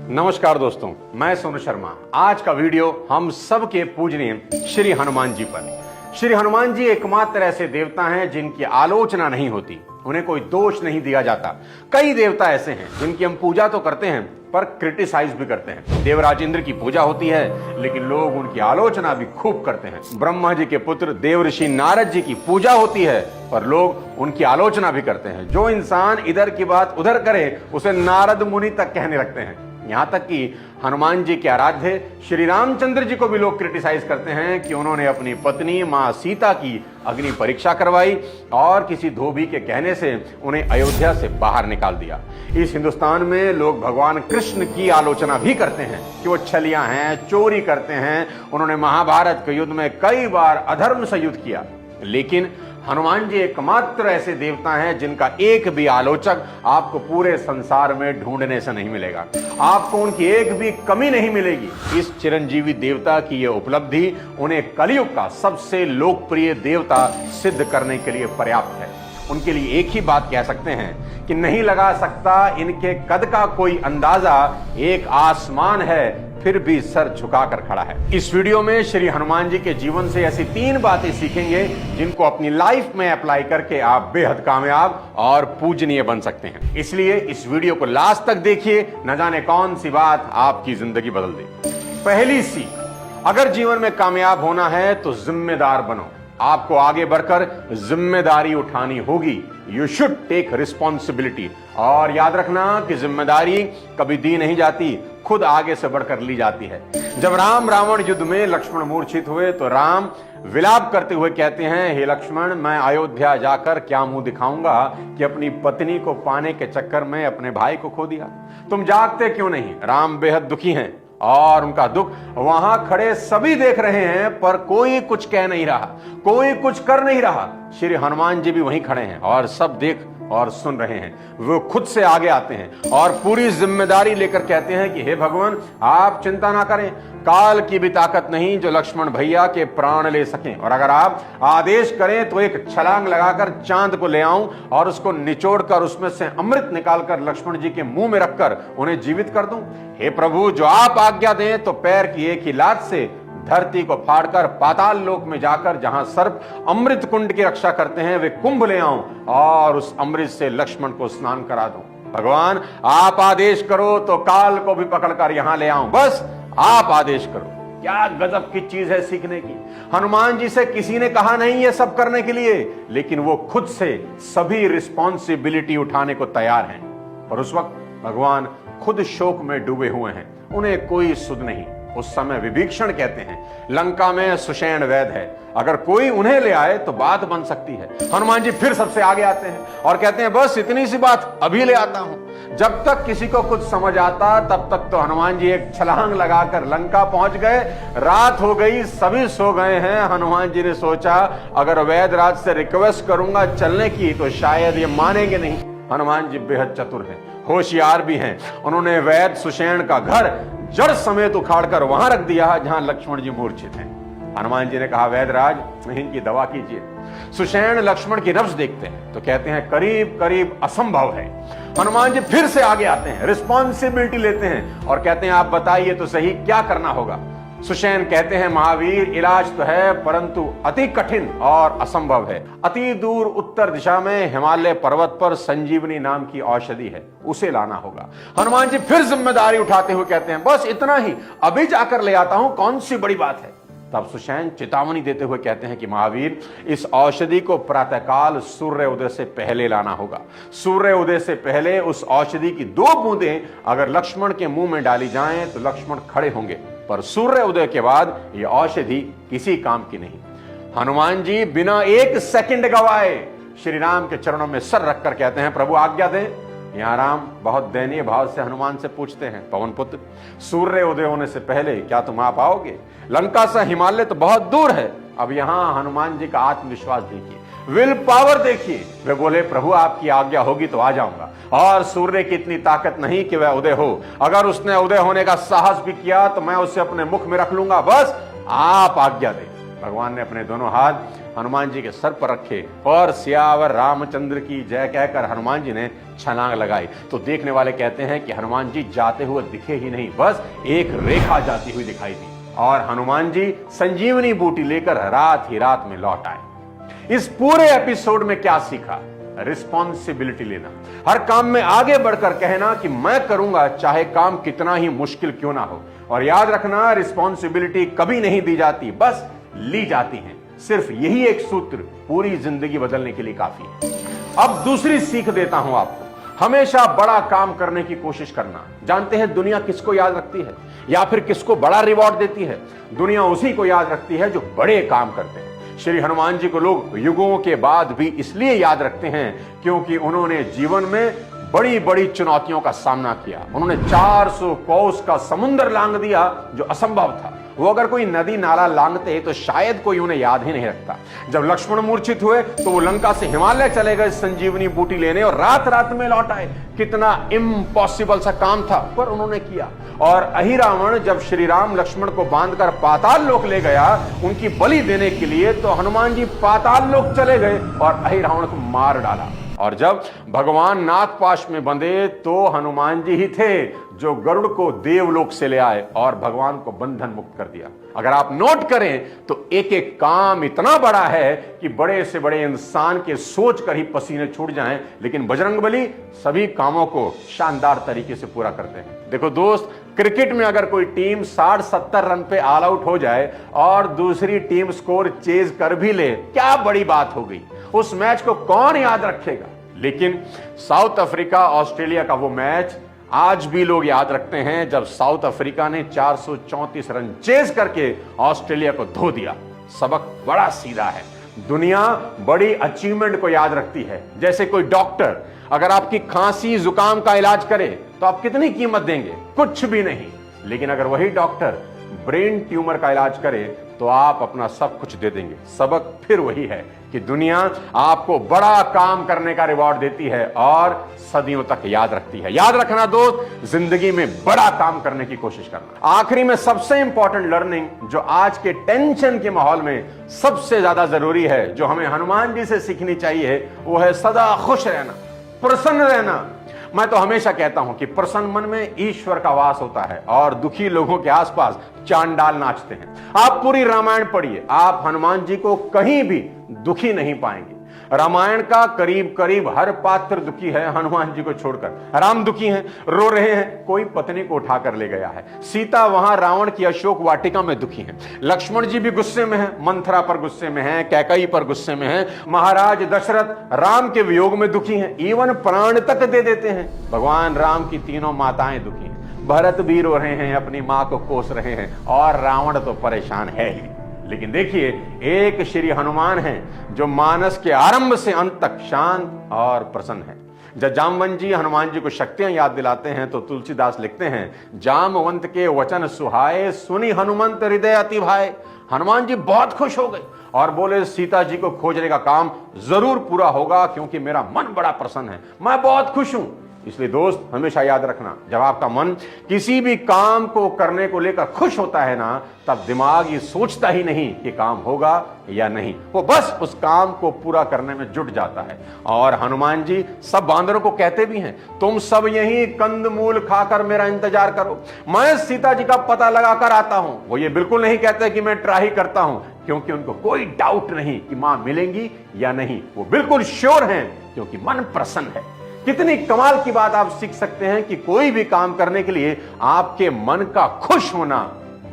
नमस्कार दोस्तों, मैं सोनू शर्मा। आज का वीडियो हम सबके पूजनीय श्री हनुमान जी पर। श्री हनुमान जी एकमात्र ऐसे देवता हैं जिनकी आलोचना नहीं होती, उन्हें कोई दोष नहीं दिया जाता। कई देवता ऐसे हैं जिनकी हम पूजा तो करते हैं पर क्रिटिसाइज भी करते हैं। देवराज इंद्र की पूजा होती है लेकिन लोग उनकी आलोचना भी खूब करते हैं। ब्रह्मा जी के पुत्र देवर्षि नारद जी की पूजा होती है पर लोग उनकी आलोचना भी करते हैं। जो इंसान इधर की बात उधर करे उसे नारद मुनि तक कहने लगते हैं। यहां तक कि हनुमान जी के आराध्य श्री रामचंद्र जी को भी लोग क्रिटिसाइज करते हैं कि उन्होंने अपनी पत्नी मां सीता की अग्नि परीक्षा करवाई और किसी धोबी के कहने से उन्हें अयोध्या से बाहर निकाल दिया। इस हिंदुस्तान में लोग भगवान कृष्ण की आलोचना भी करते हैं कि वो छलियां हैं, चोरी करते हैं। उन्होंने महाभारत के युद्ध में कई बार अधर्म से युद्ध किया, लेकिन हनुमान जी एकमात्र ऐसे देवता हैं जिनका एक भी आलोचक आपको पूरे संसार में ढूंढने से नहीं मिलेगा। आपको उनकी एक भी कमी नहीं मिलेगी। इस चिरंजीवी देवता की यह उपलब्धि उन्हें कलयुग का सबसे लोकप्रिय देवता सिद्ध करने के लिए पर्याप्त है। उनके लिए एक ही बात कह सकते हैं कि नहीं लगा सकता इनके कद का कोई अंदाजा, एक आसमान है फिर भी सर झुकाकर खड़ा है। इस वीडियो में श्री हनुमान जी के जीवन से ऐसी 3 बातें सीखेंगे जिनको अपनी लाइफ में अप्लाई करके आप बेहद कामयाब और पूजनीय बन सकते हैं। इसलिए इस वीडियो को लास्ट तक देखिए, न जाने कौन सी बात आपकी जिंदगी बदल दे। पहली सीख, अगर जीवन में कामयाब होना है तो जिम्मेदार बनो। आपको आगे बढ़कर जिम्मेदारी उठानी होगी। You should take responsibility. और याद रखना कि जिम्मेदारी कभी दी नहीं जाती, खुद आगे से बढ़कर ली जाती है। जब राम रावण युद्ध में लक्ष्मण मूर्छित हुए तो राम विलाप करते हुए कहते हैं, हे लक्ष्मण, मैं अयोध्या जाकर क्या मुंह दिखाऊंगा कि अपनी पत्नी को पाने के चक्कर में अपने भाई को खो दिया। तुम जागते क्यों नहीं? राम बेहद दुखी हैं और उनका दुख वहां खड़े सभी देख रहे हैं पर कोई कुछ कह नहीं रहा, कोई कुछ कर नहीं रहा। श्री हनुमान जी भी वहीं खड़े हैं और सब देख और सुन रहे हैं। वो खुद से आगे आते हैं और पूरी जिम्मेदारी लेकर कहते हैं कि हे भगवान, आप चिंता ना करें, काल की भी ताकत नहीं जो लक्ष्मण भैया के प्राण ले सकें। और अगर आप आदेश करें तो एक छलांग लगाकर चांद को ले आऊं और उसको निचोड़कर उसमें से अमृत निकालकर लक्ष्मण जी के मुंह में रखकर उन्हें जीवित कर दूं। हे प्रभु, जो आप आज्ञा दें तो पैर की एक ही लात से धरती को फाड़कर पाताल लोक में जाकर जहां सर्प अमृत कुंड की रक्षा करते हैं वे कुंभ ले आऊं और उस अमृत से लक्ष्मण को स्नान करा दूं। भगवान, आप आदेश करो तो काल को भी पकड़कर यहां ले आऊं, बस आप आदेश करो। क्या गजब की चीज है सीखने की। हनुमान जी से किसी ने कहा नहीं ये सब करने के लिए, लेकिन वो खुद से सभी रिस्पॉन्सिबिलिटी उठाने को तैयार हैं। और उस वक्त भगवान खुद शोक में डूबे हुए हैं, उन्हें कोई सुध नहीं। उस समय विभीषण कहते हैं, लंका में सुषेण वैद है, अगर कोई उन्हें ले आए तो बात बन सकती है। हनुमान जी फिर सबसे आगे आते हैं और कहते हैं, बस इतनी सी बात, अभी ले आता हूं। जब तक किसी को कुछ समझ आता तब तक तो हनुमान जी एक छलांग लगाकर लंका पहुंच गए। रात हो गई, सभी सो गए हैं। हनुमान जी ने सोचा अगर वैदराज से रिक्वेस्ट करूंगा चलने की तो शायद ये मानेंगे नहीं। हनुमान जी बेहद चतुर हैं, होशियार भी हैं। उन्होंने वैद सुषेण का घर जड़ समेत उखाड़कर वहां रख दिया जहां लक्ष्मण जी मूर्छित हैं। हनुमान जी ने कहा, वैदराज, इनकी दवा कीजिए। सुषेण लक्ष्मण की नब्ज देखते हैं तो कहते हैं करीब करीब असंभव है। हनुमान जी फिर से आगे आते हैं, रिस्पॉन्सिबिलिटी लेते हैं और कहते हैं, आप बताइए तो सही क्या करना होगा। सुषेण कहते हैं, महावीर, इलाज तो है परंतु अति कठिन और असंभव है। अति दूर उत्तर दिशा में हिमालय पर्वत पर संजीवनी नाम की औषधि है, उसे लाना होगा। हनुमान जी फिर जिम्मेदारी उठाते हुए कहते हैं, बस इतना ही, अभी जाकर ले आता हूं, कौन सी बड़ी बात है। तब सुषेण चेतावनी देते हुए कहते हैं कि महावीर, इस औषधि को प्रातःकाल सूर्य उदय से पहले लाना होगा। सूर्य उदय से पहले उस औषधि की 2 बूंदें अगर लक्ष्मण के मुंह में डाली जाएं तो लक्ष्मण खड़े होंगे, पर सूर्य उदय के बाद यह औषधि किसी काम की नहीं। हनुमान जी बिना 1 सेकंड गवाए श्री राम के चरणों में सर रखकर कहते हैं, प्रभु आज्ञा दें। यहां राम बहुत दयनीय भाव से हनुमान से पूछते हैं, पवन पुत्र, सूर्य उदय होने से पहले क्या तुम आ पाओगे? लंका से हिमालय तो बहुत दूर है। अब यहां हनुमान जी का आत्मविश्वास देखिए, विल पावर देखिए। वे बोले, प्रभु आपकी आज्ञा होगी तो आ जाऊंगा। और सूर्य की इतनी ताकत नहीं कि वह उदय हो, अगर उसने उदय होने का साहस भी किया तो मैं उसे अपने मुख में रख लूंगा, बस आप आज्ञा दें। भगवान ने अपने दोनों हाथ हनुमान जी के सर पर रखे और सियावर रामचंद्र की जय कहकर हनुमान जी ने छलांग लगाई। तो देखने वाले कहते हैं कि हनुमान जी जाते हुए दिखे ही नहीं, बस एक रेखा जाती हुई दिखाई दी और हनुमान जी संजीवनी बूटी लेकर रात ही रात में लौट आए। इस पूरे एपिसोड में क्या सीखा? रिस्पॉन्सिबिलिटी लेना, हर काम में आगे बढ़कर कहना कि मैं करूंगा चाहे काम कितना ही मुश्किल क्यों ना हो। और याद रखना, रिस्पॉन्सिबिलिटी कभी नहीं दी जाती, बस ली जाती है। सिर्फ यही एक सूत्र पूरी जिंदगी बदलने के लिए काफी है। अब दूसरी सीख देता हूं आपको, हमेशा बड़ा काम करने की कोशिश करना। जानते हैं दुनिया किसको याद रखती है या फिर किसको बड़ा रिवॉर्ड देती है? दुनिया उसी को याद रखती है जो बड़े काम करते हैं। श्री हनुमान जी को लोग युगों के बाद भी इसलिए याद रखते हैं क्योंकि उन्होंने जीवन में बड़ी बड़ी चुनौतियों का सामना किया। उन्होंने 400 कोस का समुद्र लांघ दिया जो असंभव था। वो अगर कोई नदी नाला लांघते तो शायद कोई उन्हें याद ही नहीं रखता। जब लक्ष्मण मूर्छित हुए तो वो लंका से हिमालय चले गए संजीवनी बूटी लेने और रात रात में लौट आए। कितना इम्पॉसिबल सा काम था, पर उन्होंने किया। और अहिरावण जब श्री राम लक्ष्मण को बांधकर पाताल लोक ले गया उनकी बलि देने के लिए, तो हनुमान जी पाताल लोक चले गए और अहिरावण को मार डाला। और जब भगवान नागपाश में बंधे तो हनुमान जी ही थे जो गरुड़ को देवलोक से ले आए और भगवान को बंधन मुक्त कर दिया। अगर आप नोट करें तो एक एक काम इतना बड़ा है कि बड़े से बड़े इंसान के सोच कर ही पसीने छूट जाएं, लेकिन बजरंगबली सभी कामों को शानदार तरीके से पूरा करते हैं। देखो दोस्त, क्रिकेट में अगर कोई टीम 60-70 रन पे ऑल आउट हो जाए और दूसरी टीम स्कोर चेज कर भी ले, क्या बड़ी बात हो गई। उस मैच को कौन याद रखेगा? लेकिन साउथ अफ्रीका ऑस्ट्रेलिया का वो मैच आज भी लोग याद रखते हैं जब साउथ अफ्रीका ने 434 रन चेज करके ऑस्ट्रेलिया को धो दिया। सबक बड़ा सीधा है। दुनिया बड़ी अचीवमेंट को याद रखती है। जैसे कोई डॉक्टर अगर आपकी खांसी जुकाम का इलाज करे तो आप कितनी कीमत देंगे? कुछ भी नहीं। लेकिन अगर वही डॉक्टर ब्रेन ट्यूमर का इलाज करे तो आप अपना सब कुछ दे देंगे। सबक फिर वही है कि दुनिया आपको बड़ा काम करने का रिवॉर्ड देती है और सदियों तक याद रखती है। याद रखना दोस्त, जिंदगी में बड़ा काम करने की कोशिश करना। आखिरी में सबसे इंपॉर्टेंट लर्निंग जो आज के टेंशन के माहौल में सबसे ज्यादा जरूरी है, जो हमें हनुमान जी से सीखनी चाहिए, वो है सदा खुश रहना, प्रसन्न रहना। मैं तो हमेशा कहता हूं कि प्रसन्न मन में ईश्वर का वास होता है और दुखी लोगों के आसपास चांडाल नाचते हैं। आप पूरी रामायण पढ़िए, आप हनुमान जी को कहीं भी दुखी नहीं पाएंगे। रामायण का करीब करीब हर पात्र दुखी है हनुमान जी को छोड़कर। राम दुखी हैं, रो रहे हैं, कोई पत्नी को उठाकर ले गया है। सीता वहां रावण की अशोक वाटिका में दुखी हैं। लक्ष्मण जी भी गुस्से में हैं, मंथरा पर गुस्से में हैं, कैकेयी पर गुस्से में हैं। महाराज दशरथ राम के वियोग में दुखी हैं, इवन प्राण तक दे देते हैं। भगवान राम की तीनों माताएं दुखी हैं। भरत भी रो रहे हैं, अपनी मां को कोस रहे हैं और रावण तो परेशान है ही। लेकिन देखिए, एक श्री हनुमान हैं जो मानस के आरंभ से अंत तक शांत और प्रसन्न है। जब जामवंत जी हनुमान जी को शक्तियां याद दिलाते हैं तो तुलसीदास लिखते हैं, जामवंत के वचन सुहाए, सुनी हनुमंत हृदय अति भाए। हनुमान जी बहुत खुश हो गए और बोले, सीता जी को खोजने का काम जरूर पूरा होगा क्योंकि मेरा मन बड़ा प्रसन्न है, मैं बहुत खुश हूं। इसलिए दोस्त, हमेशा याद रखना, जब आपका मन किसी भी काम को करने को लेकर खुश होता है ना, तब दिमाग ये सोचता ही नहीं कि काम होगा या नहीं, वो बस उस काम को पूरा करने में जुट जाता है। और हनुमान जी सब बांदरों को कहते भी हैं, तुम सब यही कंदमूल खाकर मेरा इंतजार करो, मैं सीता जी का पता लगाकर आता हूं। वो ये बिल्कुल नहीं कहते कि मैं ट्राई करता हूं, क्योंकि उनको कोई डाउट नहीं कि मां मिलेंगी या नहीं। वो बिल्कुल श्योर हैं क्योंकि मन प्रसन्न है। कितनी कमाल की बात आप सीख सकते हैं कि कोई भी काम करने के लिए आपके मन का खुश होना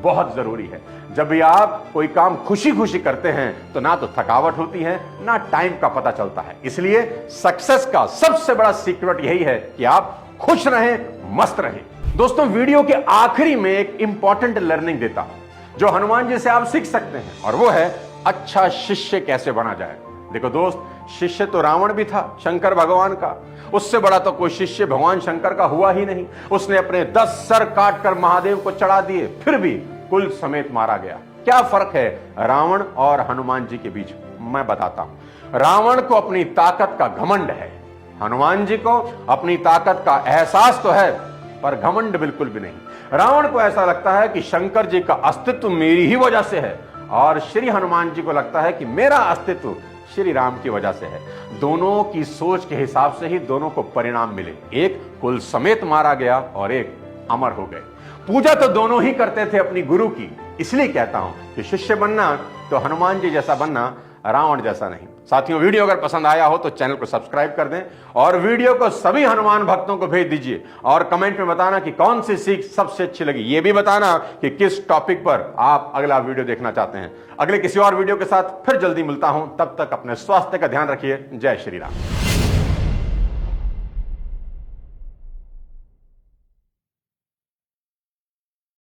बहुत जरूरी है। जब भी आप कोई काम खुशी खुशी करते हैं तो ना तो थकावट होती है, ना टाइम का पता चलता है। इसलिए सक्सेस का सबसे बड़ा सीक्रेट यही है कि आप खुश रहें, मस्त रहें। दोस्तों, वीडियो के आखिरी में एक इंपॉर्टेंट लर्निंग देता हूं जो हनुमान जी से आप सीख सकते हैं, और वो है अच्छा शिष्य कैसे बना जाए। देखो दोस्त, शिष्य तो रावण भी था शंकर भगवान का, उससे बड़ा तो कोई शिष्य भगवान शंकर का हुआ ही नहीं। उसने अपने 10 सर काटकर महादेव को चढ़ा दिए, फिर भी कुल समेत मारा गया। क्या फर्क है रावण और हनुमान जी के बीच? मैं बताता हूं। रावण को अपनी ताकत का घमंड है, हनुमान जी को अपनी ताकत का एहसास तो है पर घमंड बिल्कुल भी नहीं। रावण को ऐसा लगता है कि शंकर जी का अस्तित्व मेरी ही वजह से है और श्री हनुमान जी को लगता है कि मेरा अस्तित्व श्री राम की वजह से है। दोनों की सोच के हिसाब से ही दोनों को परिणाम मिले, एक कुल समेत मारा गया और एक अमर हो गए। पूजा तो दोनों ही करते थे अपनी गुरु की, इसलिए कहता हूं कि शिष्य बनना तो हनुमान जी जैसा बनना, रावण जैसा नहीं। साथियों, वीडियो अगर पसंद आया हो तो चैनल को सब्सक्राइब कर दें और वीडियो को सभी हनुमान भक्तों को भेज दीजिए और कमेंट में बताना कि कौन सी सीख सबसे अच्छी लगी। यह भी बताना कि किस टॉपिक पर आप अगला वीडियो देखना चाहते हैं। अगले किसी और वीडियो के साथ फिर जल्दी मिलता हूं, तब तक अपने स्वास्थ्य का ध्यान रखिए। जय श्री राम।